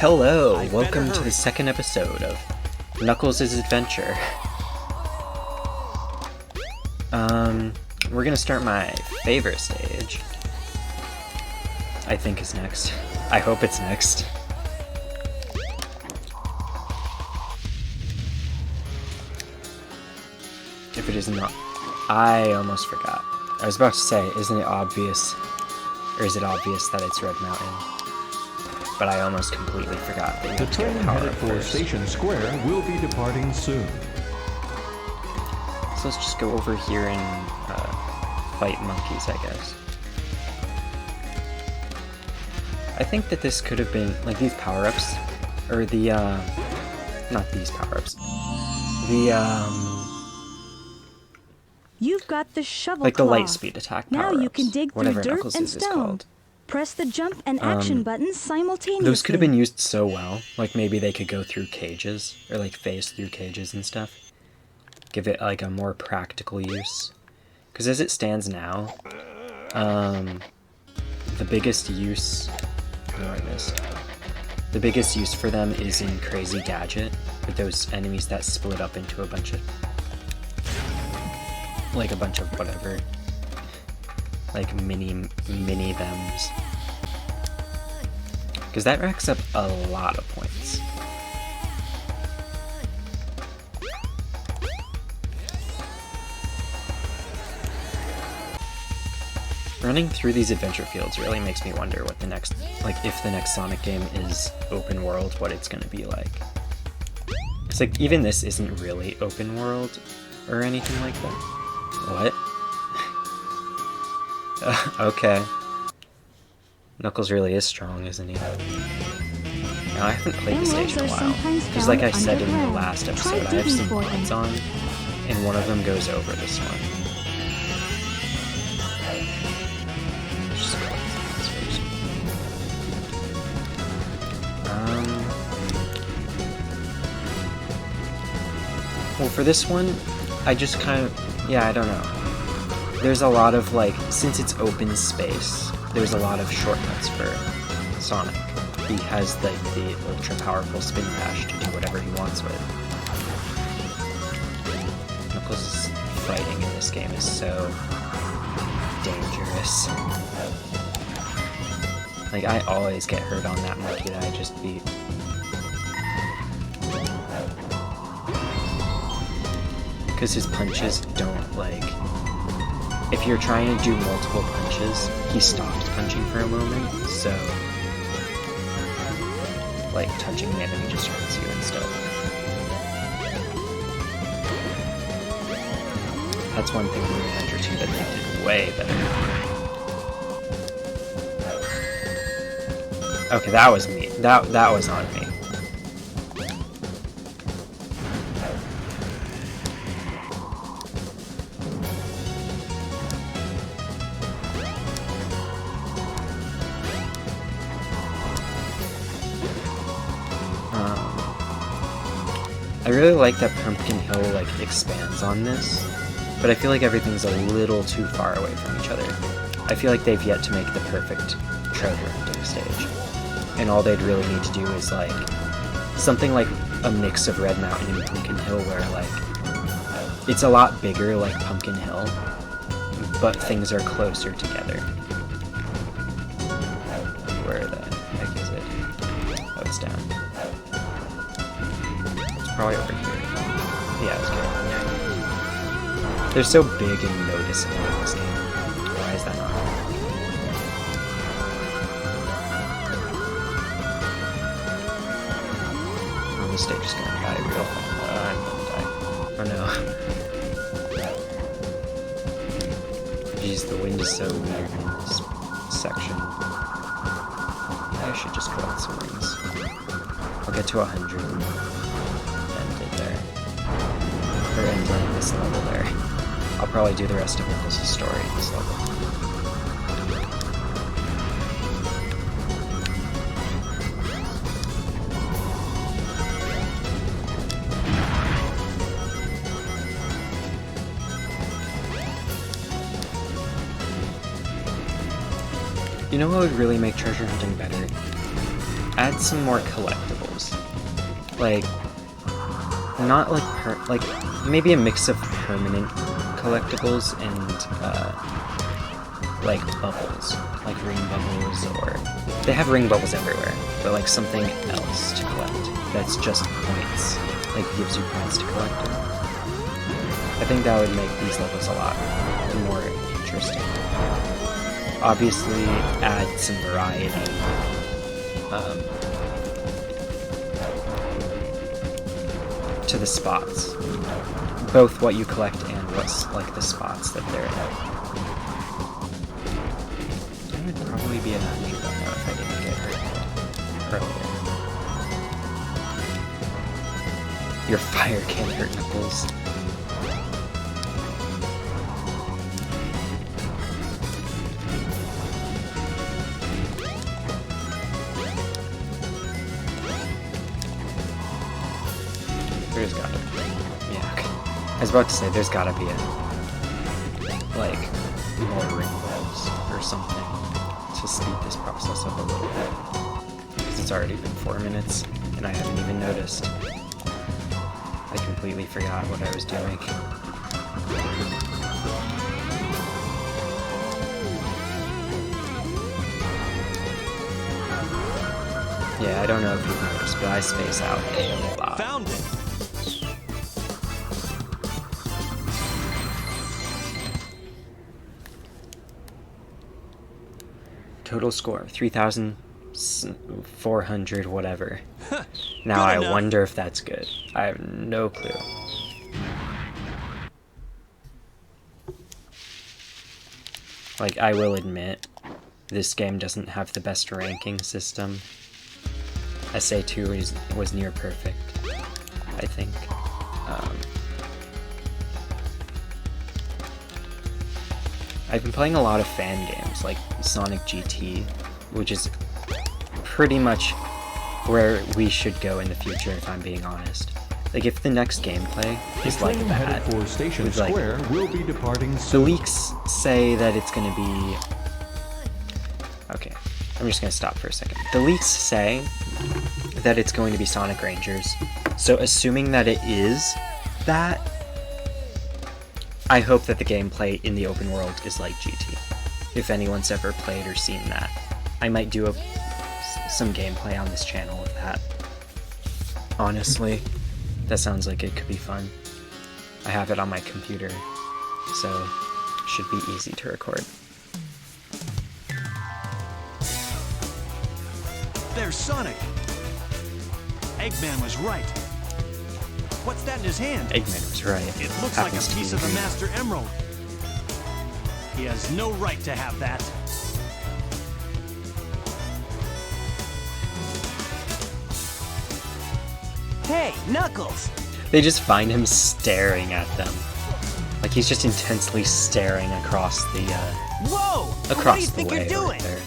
Hello, welcome to the second episode of Knuckles' Adventure. We're gonna start my favorite stage. I think is next. I hope it's next. If it is not, I almost forgot. I was about to say, isn't it obvious, or is it obvious that it's Red Mountain? But I almost completely forgot that you have to get power up first. Station Square will be departing soon. So let's just go over here and fight monkeys, I guess. I think that this could have been, like, these power-ups, or the, not these power-ups, You've got the shovel like the claw. light speed attack power-ups. Now you can dig through whatever dirt Knuckles and is stone. called. Press the jump and action buttons simultaneously. Those could have been used so well. Like, maybe they could go through cages, or, like, phase through cages and stuff. Give it, like, a more practical use. Because as it stands now, the biggest use... Oh, I missed. The biggest use for them is in Crazy Gadget, with those enemies that split up into a bunch of... like, a bunch of whatever. Like, mini-thems. Because that racks up a lot of points. Running through these adventure fields really makes me wonder what the next, like, if the next Sonic game is open world, what it's gonna be like. Because, like, even this isn't really open world or anything like that. What? Okay. Knuckles really is strong, isn't he? Now, I haven't played the stage in a while. Because, like I said in the last episode, I have some mods on, and one of them goes over this one. Well, for this one, I just kind of, yeah, I don't know. There's a lot of, like, since it's open space, there's a lot of shortcuts for Sonic. He has, like, the ultra-powerful spin dash to do whatever he wants with. Knuckles' fighting in this game is so dangerous. Like, I always get hurt on that monkey that I just beat. Because his punches don't, like... If you're trying to do multiple punches, he stops punching for a moment, so... like, touching the enemy just hurts you and stuff. That's one thing in Adventure 2 that they did way better. Okay, that was me. That was on me. I really like that Pumpkin Hill, like, expands on this, but I feel like everything's a little too far away from each other. I feel like they've yet to make the perfect treasure hunting stage, and all they'd really need to do is, like, something like a mix of Red Mountain and Pumpkin Hill where, like, it's a lot bigger like Pumpkin Hill, but things are closer together. Where the heck is it? Oh, it's down. Probably over here. Yeah, it's good. Yeah. They're so big and noticeable in this game. Why is that not happening? Oh, this stage is gonna die real fast. I'm gonna die. Oh no. Jeez, the wind is so weird in this section. I should just collect some rings. I'll get to 100. Or end this level there. I'll probably do the rest of Knuckles' story in this level. You know what would really make treasure hunting better? add some more collectibles. Like, not like maybe a mix of permanent collectibles and like bubbles, like ring bubbles, or they have ring bubbles everywhere, but like something else to collect that's just points, like gives you points to collect them. I think that would make these levels a lot more interesting. Obviously, add some variety. To the spots, both what you collect and what's like the spots that they're in. I would probably be 100 on that if I didn't get hurt earlier. Your fire can't hurt Knuckles. There's gotta be. Yeah, okay. I was about to say, there's gotta be like, more ring bulbs or something to speed this process up a little bit. Because it's already been 4 minutes, and I haven't even noticed. I completely forgot what I was doing. Yeah, I don't know if you've noticed, but I space out a lot. Found it! Total score, 3,400 whatever. Now I wonder if that's good. I have no clue. Like, I will admit, this game doesn't have the best ranking system. SA2 was near perfect, I think. I've been playing a lot of fan games, like Sonic GT, which is pretty much where we should go in the future, if I'm being honest. Like, if the next gameplay is like that, for Station with, like, Square will be departing the soon. leaks say that it's gonna be... Okay, I'm just gonna stop for a second. The leaks say that it's going to be Sonic Rangers, so assuming that it is that, I hope that the gameplay in the open world is like GT. If anyone's ever played or seen that, I might do some gameplay on this channel with that. Honestly, that sounds like it could be fun. I have it on my computer, so it should be easy to record. There's Sonic! Eggman was right. What's that in his hand? Eggman was right. It looks like a Happens to piece be of the green. Master Emerald. He has no right to have that. Hey, Knuckles! They just find him staring at them. Like he's just intensely staring across the, Whoa! across What do you the think way you're doing? right there.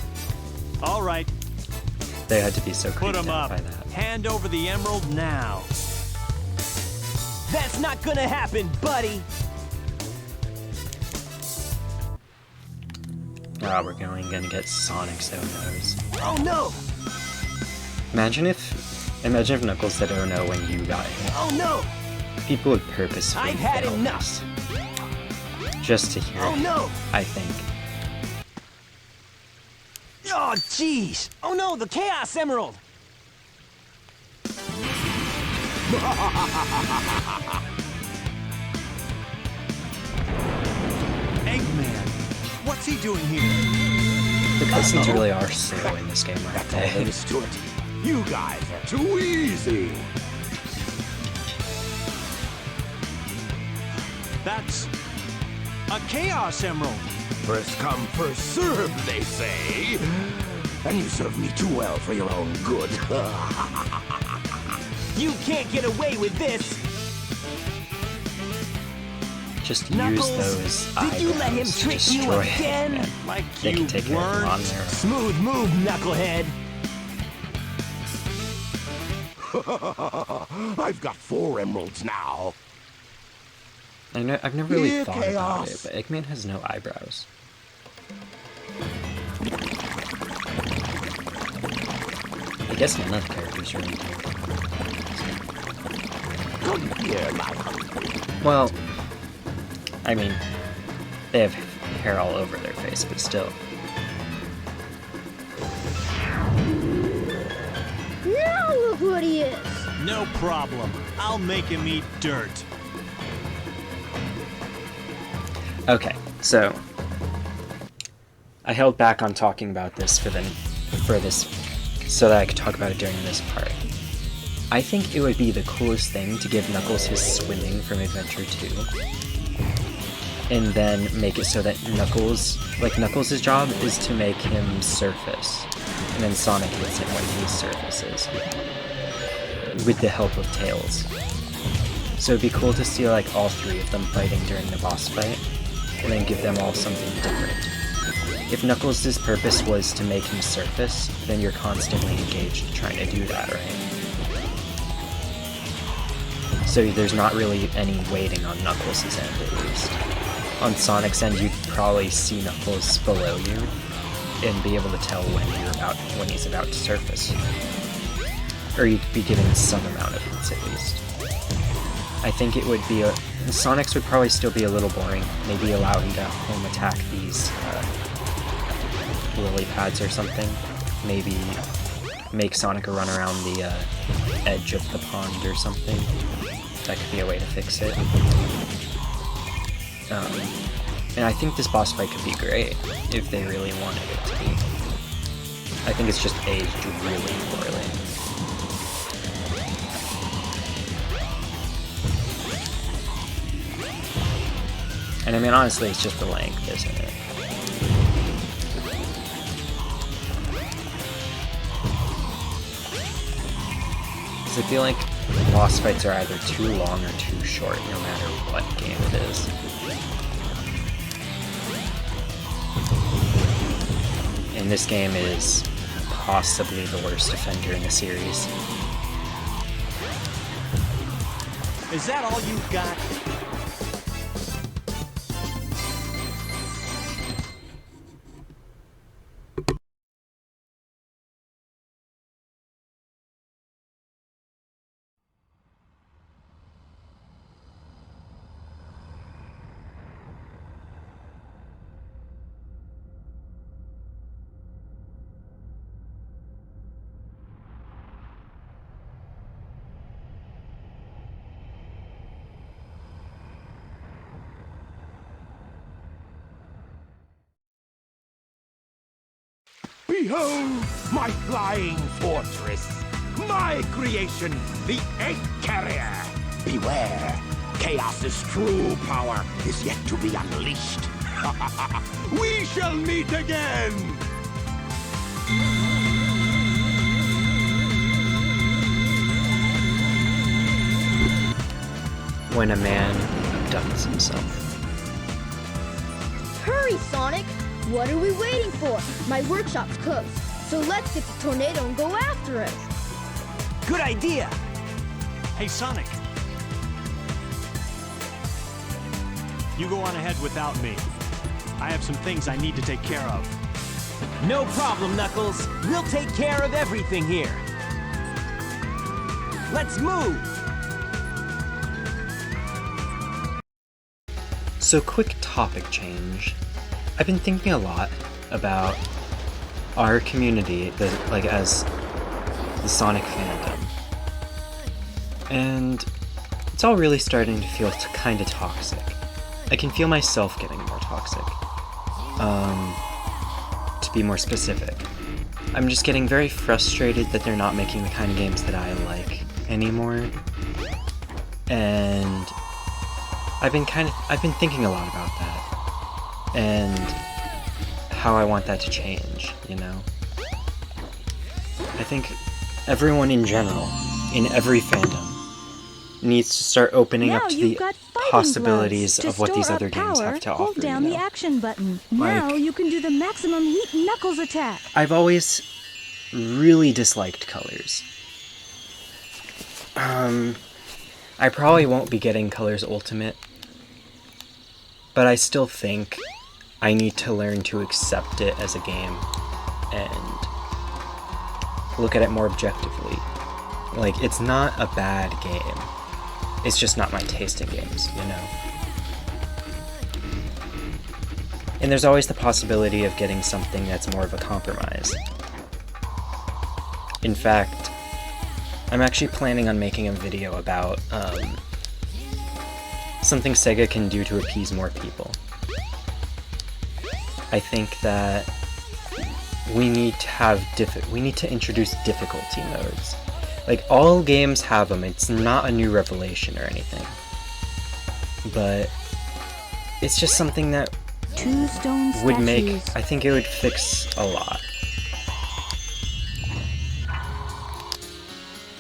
All right, They had to be so put creeped him out up. by that. Hand over the emerald now. That's not gonna happen, buddy! Oh, we're gonna get Sonic, so knows. Oh no! Imagine if Knuckles said "oh no" when you got hit. Oh no! People would purposefully I've had fail enough. this. Just to hear Oh it, no! I think. Oh jeez! Oh no, the Chaos Emerald! Eggman, what's he doing here? The cutscenes really are slow in this game, aren't they? Understood. You guys are too easy. That's a Chaos Emerald. First come, first served, they say. And you serve me too well for your own good. You can't get away with this! Just Knuckles, use those did you let him eyebrows to trick you destroy again? Eggman. Like They you can take care of him on weren't. their own. Smooth move, Knucklehead! I've got 4 emeralds now. I've never really Here, thought about Chaos. it, but Eggman has no eyebrows. I guess none of the characters really do. Come here, my hungry. Well, I mean, they have hair all over their face, but still. Now look what he is! No problem. I'll make him eat dirt. Okay, so I held back on talking about this for this so that I could talk about it during this part. I think it would be the coolest thing to give Knuckles his swimming from Adventure 2. And then make it so that Knuckles' job is to make him surface. And then Sonic hits him when he surfaces. With the help of Tails. So it'd be cool to see like all three of them fighting during the boss fight. And then give them all something different. If Knuckles' purpose was to make him surface, then you're constantly engaged trying to do that, right? So there's not really any waiting on Knuckles' end, at least. On Sonic's end, you'd probably see Knuckles below you, and be able to tell when he's about to surface. Or you'd be given some amount of hints, at least. I think it would be Sonic's would probably still be a little boring. Maybe allow him to home attack these lily pads or something. Maybe make Sonic run around the edge of the pond or something. That could be a way to fix it. And I think this boss fight could be great if they really wanted it to be. I think it's just aged really poorly. And I mean, honestly, it's just the length, isn't it? Because I feel like boss fights are either too long or too short, no matter what game it is. And this game is possibly the worst offender in the series. Is that all you've got? Behold my flying fortress, my creation, the Egg Carrier. Beware, Chaos's true power is yet to be unleashed. We shall meet again! When a man abducts himself. Hurry, Sonic! What are we waiting for? My workshop's closed, so let's get the tornado and go after him. Good idea! Hey, Sonic. You go on ahead without me. I have some things I need to take care of. No problem, Knuckles. We'll take care of everything here. Let's move! So, quick topic change. I've been thinking a lot about our community, as the Sonic fandom. And it's all really starting to feel kind of toxic. I can feel myself getting more toxic. To be more specific. I'm just getting very frustrated that they're not making the kind of games that I like anymore. And I've been thinking a lot about that. And how I want that to change, you know? I think everyone in general, in every fandom, needs to start opening up to the possibilities of what these other games have to offer. Hold down the action button. Now you can do the maximum heat Knuckles attack. I've always really disliked colors. I probably won't be getting Colors Ultimate, but I still think I need to learn to accept it as a game and look at it more objectively. Like, it's not a bad game. It's just not my taste in games, you know? And there's always the possibility of getting something that's more of a compromise. In fact, I'm actually planning on making a video about something Sega can do to appease more people. I think that we need to introduce difficulty modes. Like, all games have them. It's not a new revelation or anything. But it's just something that Two stone statues. would make, I think it would fix a lot.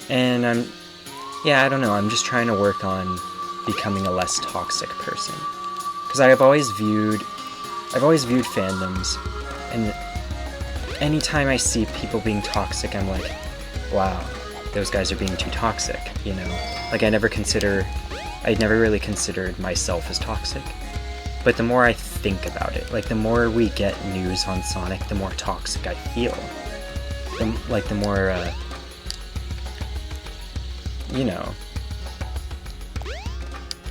And I don't know, I'm just trying to work on becoming a less toxic person. Because I've always viewed fandoms, and anytime I see people being toxic, I'm like, wow, those guys are being too toxic, you know? Like, I'd never really considered myself as toxic. But the more I think about it, like, the more we get news on Sonic, the more toxic I feel. The more, you know,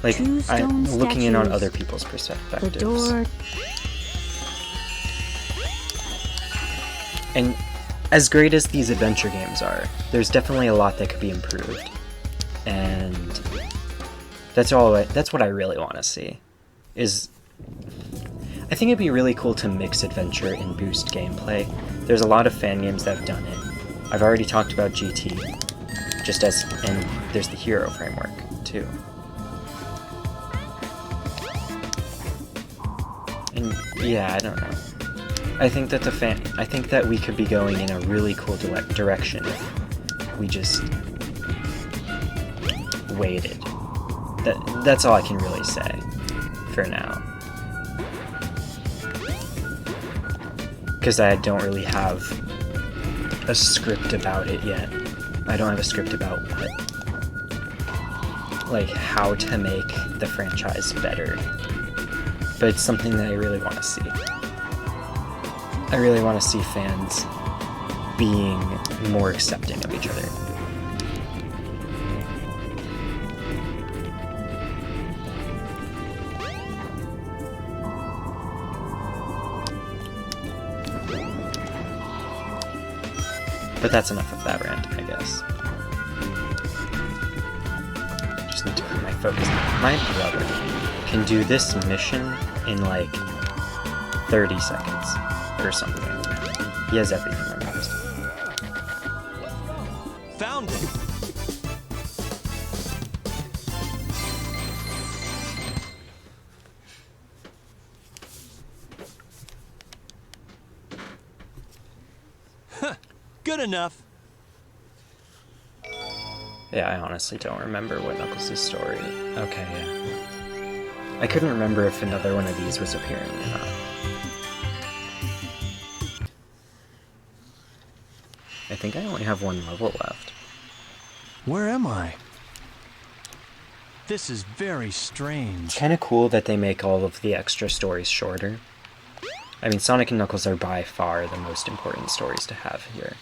like, I'm looking in on other people's perspectives. The door. And as great as these adventure games are, there's definitely a lot that could be improved. And that's what I really want to see. I think it'd be really cool to mix adventure and boost gameplay. There's a lot of fan games that have done it. I've already talked about GT, and there's the Hero framework, too. And yeah, I don't know. I think that we could be going in a really cool direction if we just waited. That's all I can really say for now. Because I don't really have a script about it yet. I don't have a script about how to make the franchise better. But it's something that I really want to see. I really want to see fans being more accepting of each other. But that's enough of that rant, I guess. Just need to put my focus. My brother can do this mission in like 30 seconds or something. He has everything memorized. Found it! Good enough. Yeah, I honestly don't remember what Knuckles' story. Okay, yeah. I couldn't remember if another one of these was appearing or not. I think I only have one level left. Where am I? This is very strange. It's kind of cool that they make all of the extra stories shorter. I mean, Sonic and Knuckles are by far the most important stories to have here.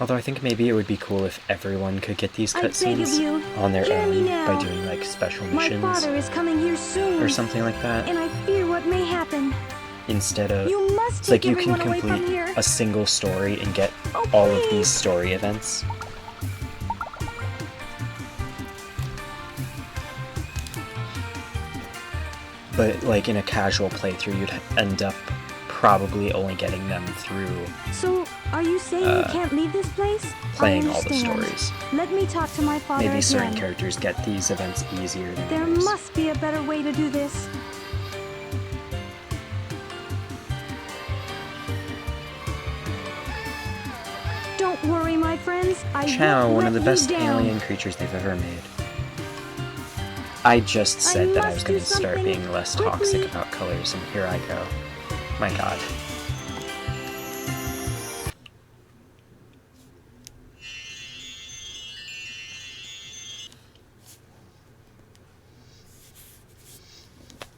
Although I think maybe it would be cool if everyone could get these cutscenes on their own by doing like special missions. My father is coming here soon, or something like that. And I fear what may happen. Instead of It's like you can complete a single story and get all of these story events. But like in a casual playthrough, you'd end up probably only getting them through. So, are you saying you can't leave this place? Playing all the stories. Let me talk to my father Maybe certain again. characters get these events easier than There others. must be a better way to do this. Don't worry, my friends. I Chow, won't one let of the you best down. alien creatures they've ever made. I just said that I was going to must do start something being less quickly. toxic about colors, and here I go. My god.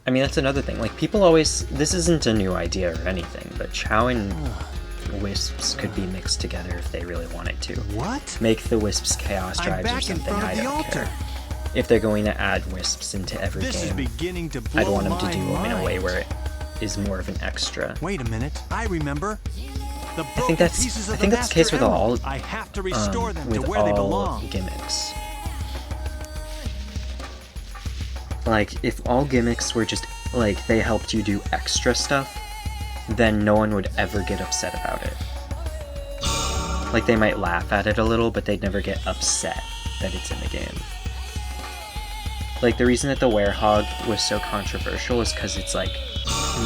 I mean, that's another thing. Like, people always... This isn't a new idea or anything, but Chow and Wisps could be mixed together if they really wanted to. What? Make the Wisps Chaos I'm Drives or back in something, front of I the don't altar. care. If they're going to add Wisps into every This is game, beginning to blow I'd want them to my do them in a way mind. where it is more of an extra. Wait a minute. I remember. The I think that's the case with all I have to restore them to with where they all belong. gimmicks. Like, if all gimmicks were just like they helped you do extra stuff, then no one would ever get upset about it. Like, they might laugh at it a little, but they'd never get upset that it's in the game. Like, the reason that the Werehog was so controversial is because it's like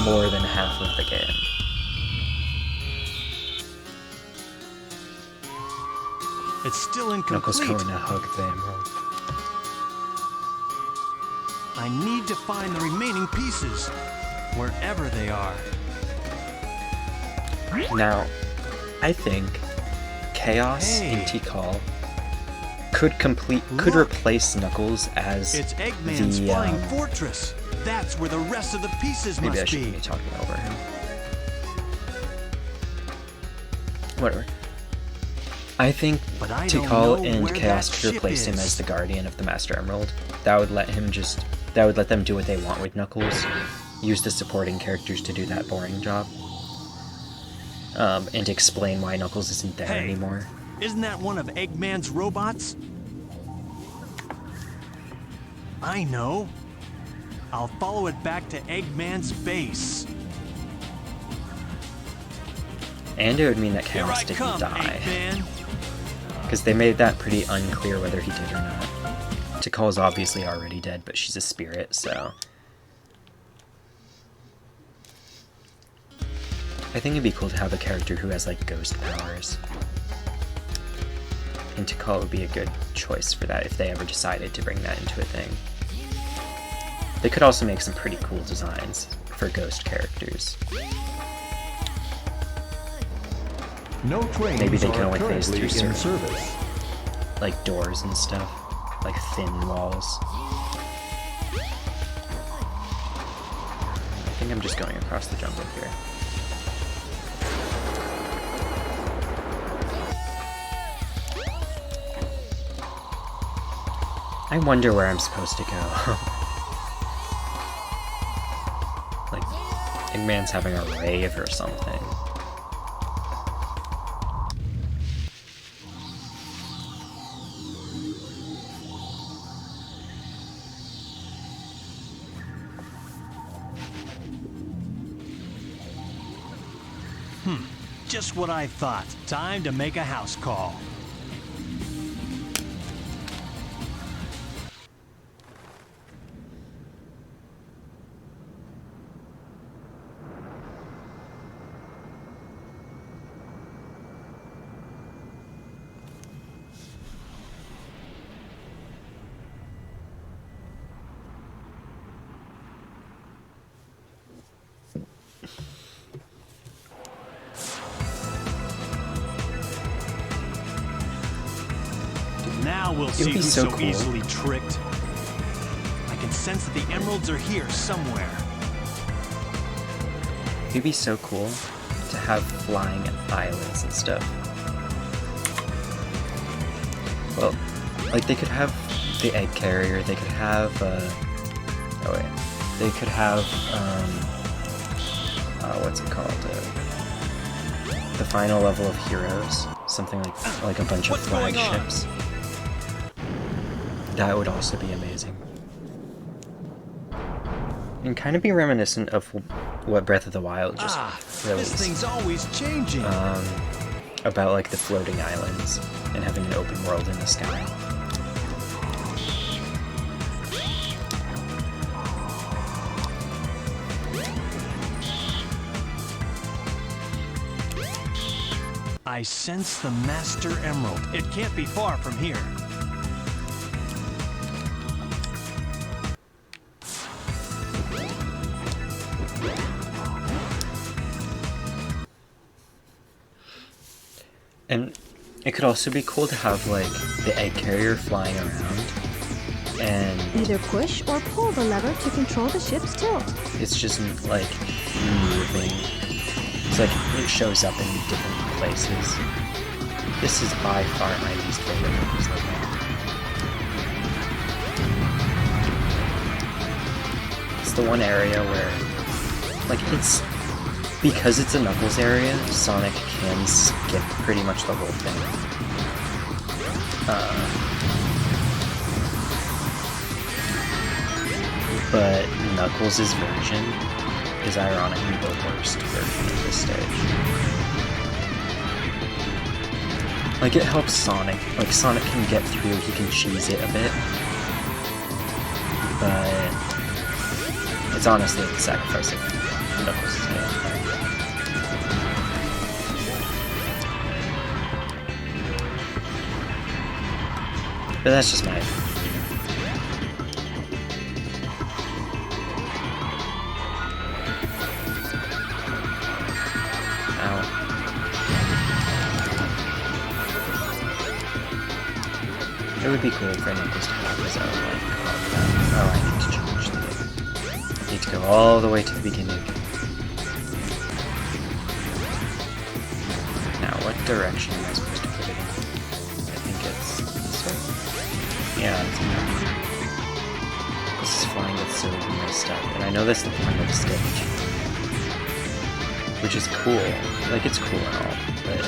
more than half of the game. It's still Knuckles incomplete. going to hug the emerald. I need to find the remaining pieces, wherever they are. Now, I think Chaos in Hey. Tikal could replace Knuckles as It's Eggman's the flying fortress. That's where the rest of the pieces maybe I must shouldn't be. be talking over him. Whatever. I think But I don't Tikal know and where Chaos that could ship replace him is. as the Guardian of the Master Emerald. That would let them do what they want with Knuckles. Use the supporting characters to do that boring job. And explain why Knuckles isn't there Hey. anymore. Isn't that one of Eggman's robots? I know. I'll follow it back to Eggman's base. And it would mean that Here Chaos I didn't come, die. Eggman. Because they made that pretty unclear whether he did or not. Tikal's obviously already dead, but she's a spirit, so... I think it'd be cool to have a character who has, like, ghost powers. And Tikal would be a good choice for that if they ever decided to bring that into a thing. They could also make some pretty cool designs for ghost characters. No trains Maybe they can are only phase currently through in certain- service. Like doors and stuff. Like thin walls. I think I'm just going across the jungle here. I wonder where I'm supposed to go. Like, Eggman's having a rave or something. Just what I thought. Time to make a house call. Now we'll see be who's so so cool. easily tricked. I can sense that the emeralds are here somewhere. It'd be so cool to have flying islands and stuff. Well, like they could have the egg carrier, they could have, oh wait, they could have, what's it called? The final level of heroes, something like a bunch of What's going on? flagships. That would also be amazing. And kind of be reminiscent of what Breath of the Wild just This released. thing's always changing. About like the floating islands and having an open world in the sky. I sense the Master Emerald. It can't be far from here. And it could also be cool to have like the egg carrier flying around And Either push or pull the lever to control the ship's tilt. it's just like moving. It's like it shows up in different places. This is by far my least favorite Knuckles level. It's the one area where, like, it's because it's a Knuckles area, Sonic can skip pretty much the whole thing. But Knuckles' version is ironically the worst version of this stage. Like, it helps Sonic. Like, Sonic can get through, he can cheese it a bit. But it's honestly sacrificing Knuckles' gameplay. But that's just my opinion. It would be cool for Knuckles to have his own, like, oh, I need to change the... I need to go all the way to the beginning. Now, what direction am I supposed to put it in? I think it's this way? Yeah, it's enough. This is flying gets so messed up, and I know that's the point of the stage. Which is cool. Like, it's cool and all, but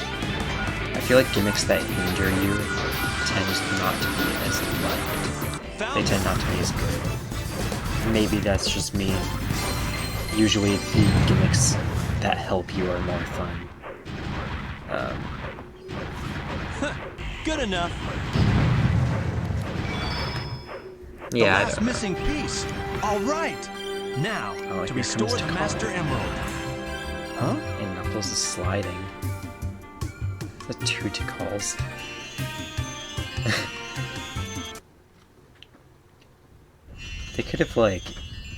I feel like gimmicks that hinder you tends not to be as liked. They tend not to be as good. Maybe that's just me. Usually the gimmicks that help you are more fun. Good enough. The Yeah, last missing piece. All right. Now, Oh, to here restore comes the Takal. Master Emerald. Huh? and Knuckles is sliding. The two Takals. They could have, like,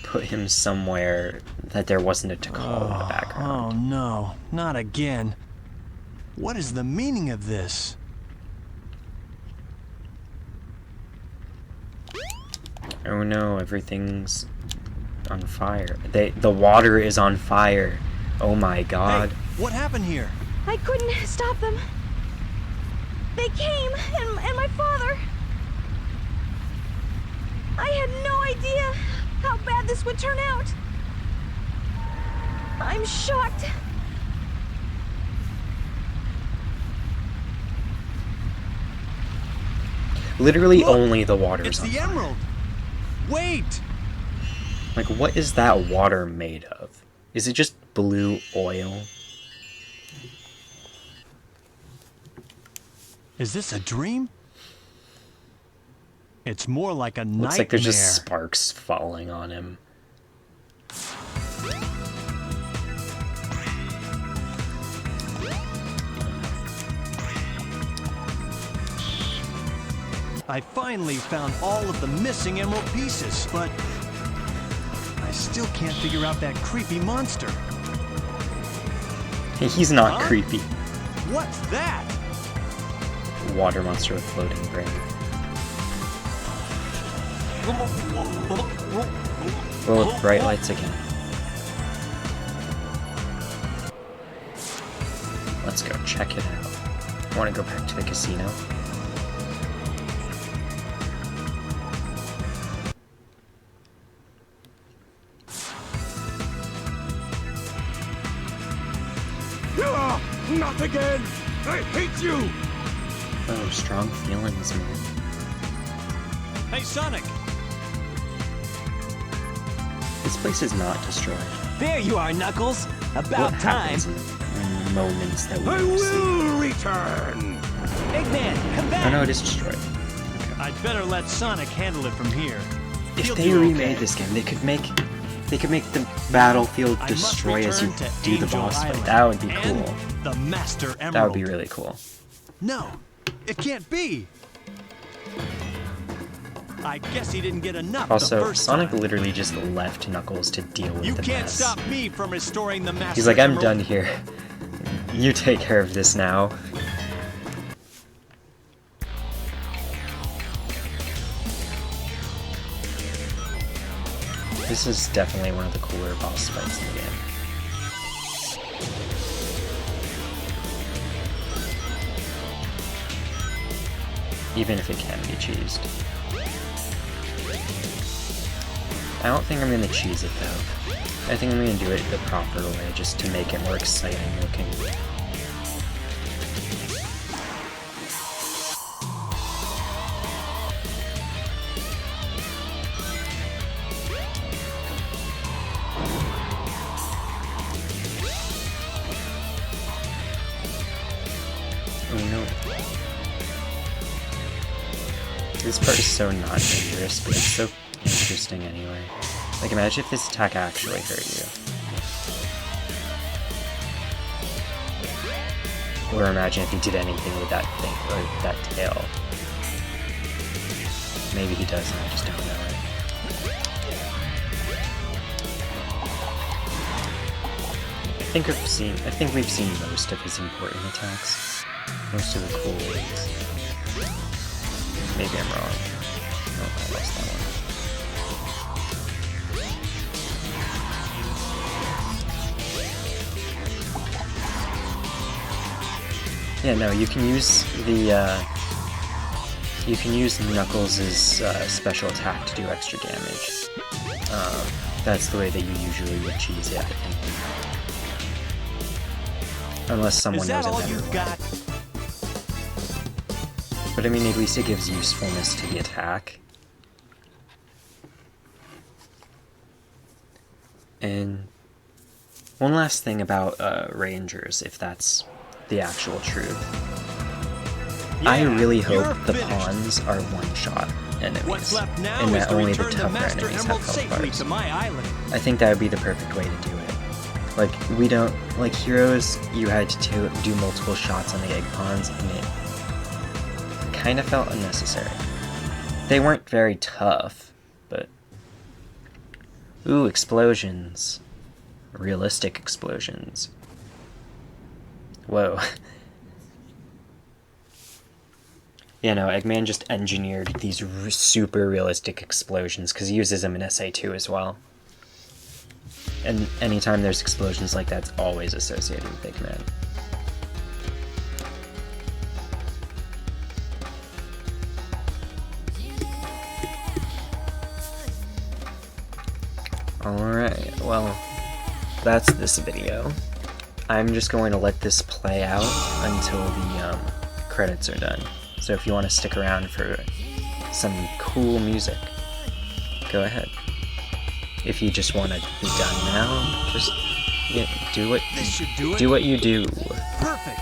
put him somewhere that there wasn't a Takal in the Oh background. no, not again. What is the meaning of this? Oh no, everything's on fire. The water is on fire. Oh my god. Hey, what happened here? I couldn't stop them. They came, and my father... I had no idea how bad this would turn out. I'm shocked. Literally Look, only the water It's is on the fire. emerald. Wait. Like, what is that water made of? Is it just blue oil? Is this a dream? It's more like a nightmare. Looks like there's just sparks falling on him. I finally found all of the missing emerald pieces, but I still can't figure out that creepy monster. He's not Huh? creepy. What's that? Water monster with floating brain. Well, with bright lights again. Let's go check it out. I want to go back to the casino. Not again! I hate you! Oh, strong feelings, man. Hey, Sonic! This place is not destroyed. There you are, Knuckles. About What time. happens in moments that we I don't see? will return! Eggman, come back. Oh no, it is destroyed. I'd better let Sonic handle it from here. If He'll they do remade okay. this game, they could make the battlefield I must destroy as you return to do the Angel boss fight. Island That would be and cool. The Master Emerald. That would be really cool. No, it can't be. I guess he didn't get enough the Also, first Sonic time. literally just left Knuckles to deal with You the can't mess. stop me from restoring the Master He's like, I'm Emerald. done here. You take care of this now. This is definitely one of the cooler boss fights in the game. Even if it can be cheesed. I don't think I'm gonna cheese it though. I think I'm gonna do it the proper way, just to make it more exciting looking. Oh no. This part is so not dangerous, but it's so interesting anyway. Like, imagine if this attack actually hurt you. Or imagine if he did anything with that thing, or that tail. Maybe he does and I just don't know it. I think we've seen most of his important attacks. Most of the cool ones. Maybe I'm wrong. Oh, I lost that one. Yeah, no, you can use the, you can use Knuckles' special attack to do extra damage. That's the way that you usually would cheese it, I think. Unless someone knows a better way. But I mean, at least it gives usefulness to the attack. And one last thing about Rangers, if that's the actual truth. Yeah, I really hope you're the finished. pawns are one-shot enemies, What's left now and is that to only the return the tougher Master enemies Emerald have health safely bars. to my island. I think that would be the perfect way to do it. Like, we don't, like Heroes, you had to do multiple shots on the egg pawns, and it kind of felt unnecessary. They weren't very tough, but... Ooh, explosions. Realistic explosions. Whoa. Yeah, no, Eggman just engineered these super realistic explosions, because he uses them in SA2 as well. And anytime there's explosions like that, it's always associated with Eggman. Alright, well, that's this video. I'm just going to let this play out until the credits are done. So if you want to stick around for some cool music, go ahead. If you just want to be done now, just do what This should do it. do what you do. Perfect.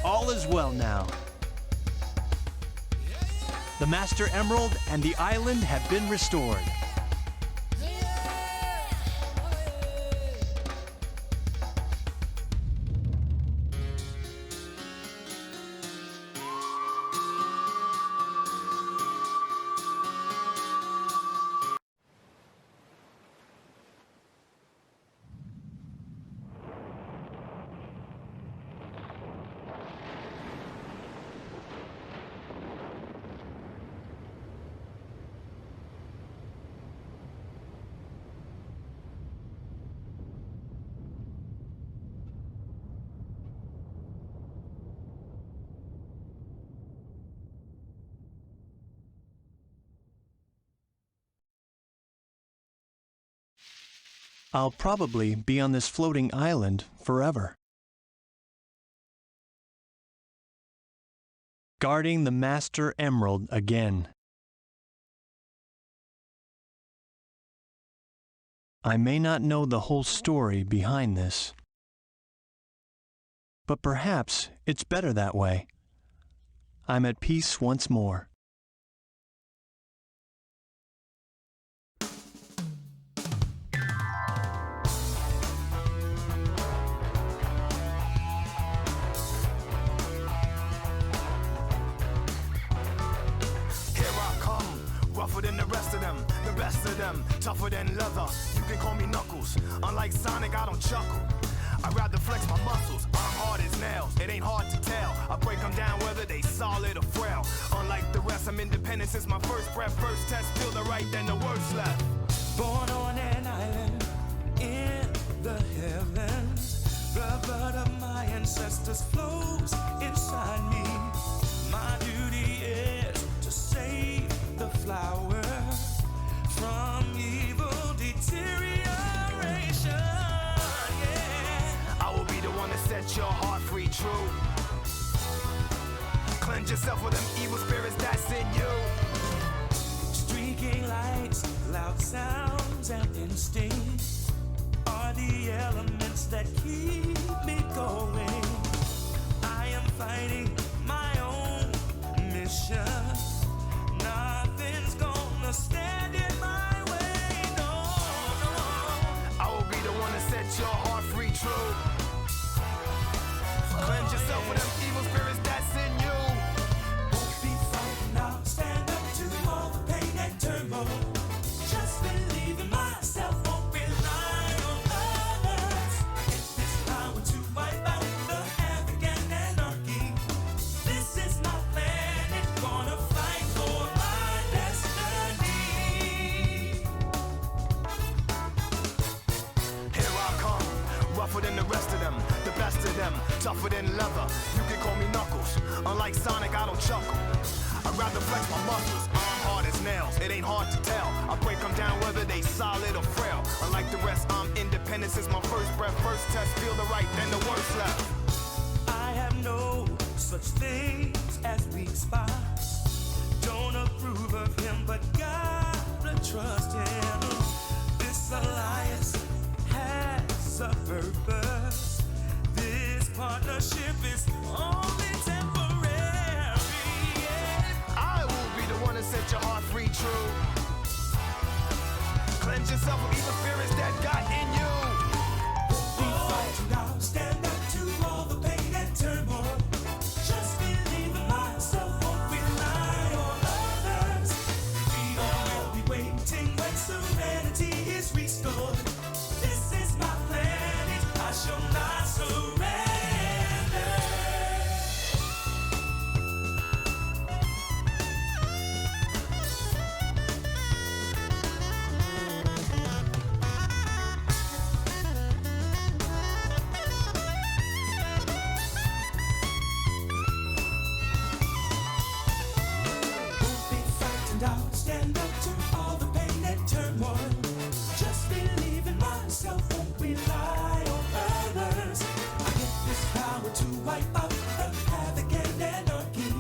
All is well now. The Master Emerald and the island have been restored. I'll probably be on this floating island forever. Guarding the Master Emerald again. I may not know the whole story behind this, but perhaps it's better that way. I'm at peace once more. Rougher than the rest of them, the best of them, tougher than leather. You can call me Knuckles. Unlike Sonic, I don't chuckle. I'd rather flex my muscles. I'm hard as nails. It ain't hard to tell. I break them down whether they solid or frail. Unlike the rest, I'm independent since my first breath. First test, feel the right, then the worst left. Born on an island in the heavens, the blood of my ancestors flows inside me. My duty is to save the flower from evil deterioration. Yeah. I will be the one to set your heart free, true. Cleanse yourself with them evil spirits that's in you. Streaking lights, loud sounds, and instincts are the elements that keep me going. I am fighting my own mission. Nothing's gonna stand in my way, no, no. I will be the one to set your heart free, true. Cleanse yourself with them evil spirits that's in you. Won't be frightened, I'll stand up to all the pain and turmoil. Just believe in myself, won't rely on others. Get this power to wipe out the havoc and anarchy. This is my planet, gonna fight for my destiny. Here I come, rougher than the rest of them, the best of them, tougher than leather. You can call me Knuckles. Unlike Sonic, I don't chuckle. I'd rather flex my muscles. I'm hard as nails. It ain't hard to tell. I break them down whether they solid or frail. Unlike the rest, I'm independent since my first breath. First test, feel the right, then the worst left. I have no such things as weak spots. Don't approve of him, but gotta trust him. This alliance has a purpose. This partnership is only temporary. Yeah. I will be the one to set your heart free, true. Cleanse yourself of evil spirits that got in you. Be fighting, I'll stand up to all the pain and turmoil. Just believe in myself, won't rely on others. We all will be waiting when serenity is restored. This is my planet, I shall not surrender. Won't be frightened, I'll stand up to all the pain and turmoil. Just believe in myself, won't rely on others. I get this power to wipe out the havoc and anarchy.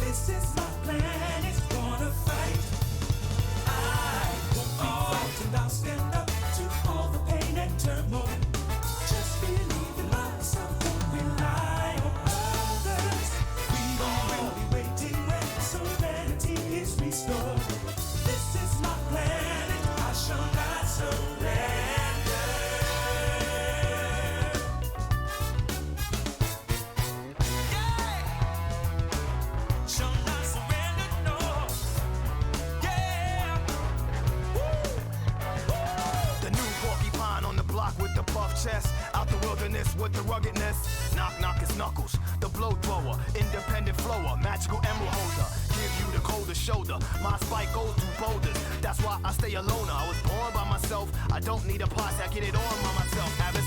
This is my plan, it's gonna fight. I won't be frightened, I'll stand up to all the pain and turmoil. Just believe in myself, won't rely on others. We will be waiting when serenity is restored. This is my planet, I shall not surrender. Yeah! Shall not surrender, no. Yeah! The new porcupine on the block with the buff chest. Out the wilderness with the ruggedness. Knock, knock, it's Knuckles. The blow thrower, independent flower, magical emerald holder. Give you the coldest shoulder. My spike goes through boulders. That's why I stay alone. I was born by myself. I don't need a posse. I get it on by myself. Have it